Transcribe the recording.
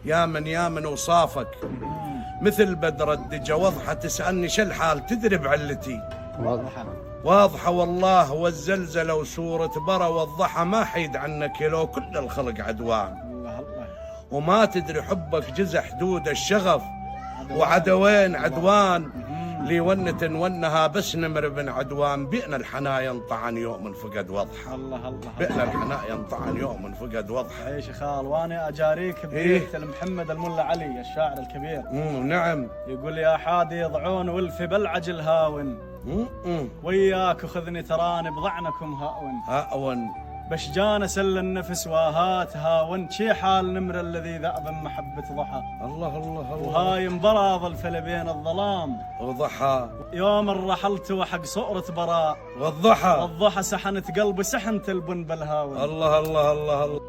يا من وصافك مثل بدر الدجى وضحى تسألني شالحال تدري بعلتي واضحة والله والزلزلة وسورة برا والضحى ما حيد عنك لو كل الخلق عدوان وما تدري حبك جزء حدود الشغف وعدوين عدوان لي ونة ونها بس نمر بن عدوان بئنا الحنايا انطعن يوم فقد وضحى الله بئنا الحنايا انطعن يوم فقد وضحى. ايش يا خال وانا اجاريك ببيت المحمد الملا علي الشاعر الكبير. نعم. يقول يا حادي يضعون ولفي بلعج الهاون وياك وخذني تراني بضعنكم هاون بشجان سل النفس واهات هاون شي حال نمر الذي ذأب محبة ضحى. الله وهايم براض الفل بين الظلام وضحى يوم رحلت وحق صورة براء والضحى سحنت قلبي سحنت البن بالهاون. الله